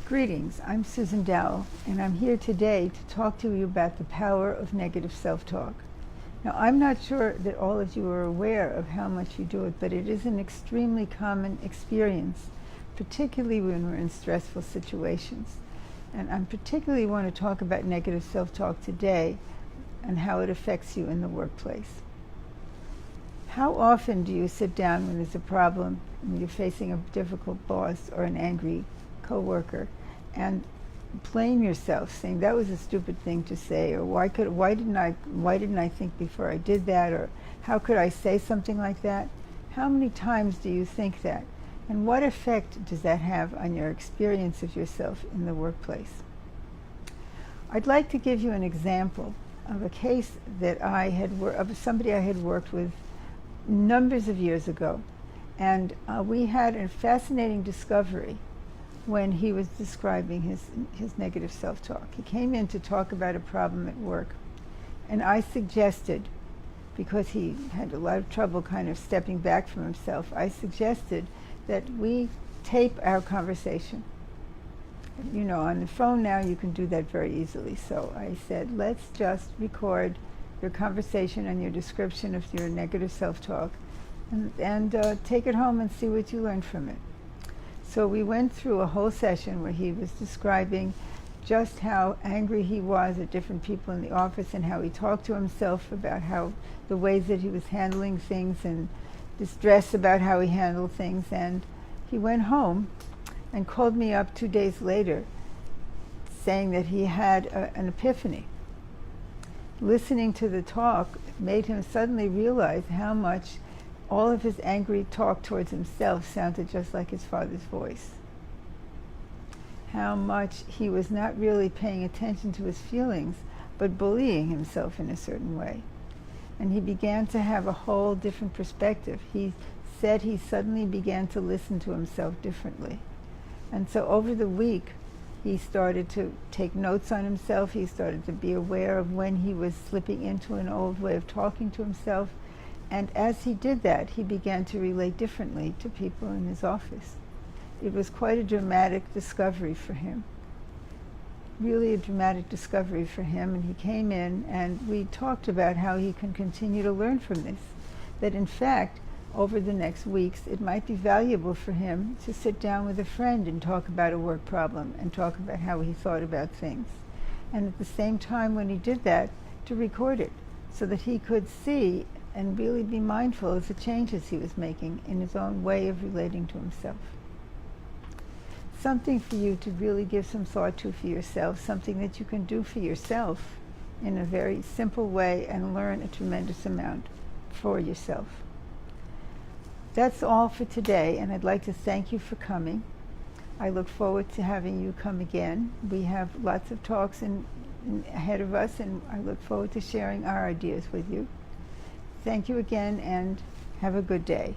Greetings, I'm Susan Dowell, and I'm here today to talk to you about the power of negative self-talk. Now, I'm not sure that all of you are aware of how much you do it, but it is an extremely common experience, particularly when we're in stressful situations. And I particularly want to talk about negative self-talk today and how it affects you in the workplace. How often do you sit down when there's a problem, when you're facing a difficult boss or an angry coworker, and blame yourself, saying that was a stupid thing to say, or why didn't I think before I did that, or how could I say something like that? How many times do you think that? And what effect does that have on your experience of yourself in the workplace? I'd like to give you an example of a case that of somebody I had worked with numbers of years ago, and we had a fascinating discovery when he was describing his negative self-talk. He came in to talk about a problem at work, and I suggested, because he had a lot of trouble kind of stepping back from himself, I suggested that we tape our conversation. You know, on the phone now you can do that very easily. So I said, let's just record your conversation and your description of your negative self-talk and take it home and see what you learned from it. So we went through a whole session where he was describing just how angry he was at different people in the office and how he talked to himself about how the ways that he was handling things and distress about how he handled things. And he went home and called me up 2 days later saying that he had an epiphany. Listening to the talk made him suddenly realize how much all of his angry talk towards himself sounded just like his father's voice. How much he was not really paying attention to his feelings, but bullying himself in a certain way. And he began to have a whole different perspective. He said he suddenly began to listen to himself differently. And so over the week, he started to take notes on himself. He started to be aware of when he was slipping into an old way of talking to himself. And as he did that, he began to relate differently to people in his office. It was quite a dramatic discovery for him. Really a dramatic discovery for him. And he came in and we talked about how he can continue to learn from this. That in fact, over the next weeks, it might be valuable for him to sit down with a friend and talk about a work problem and talk about how he thought about things. And at the same time when he did that, to record it so that he could see and really be mindful of the changes he was making in his own way of relating to himself. Something for you to really give some thought to for yourself, something that you can do for yourself in a very simple way and learn a tremendous amount for yourself. That's all for today, and I'd like to thank you for coming. I look forward to having you come again. We have lots of talks ahead of us, and I look forward to sharing our ideas with you. Thank you again, and have a good day.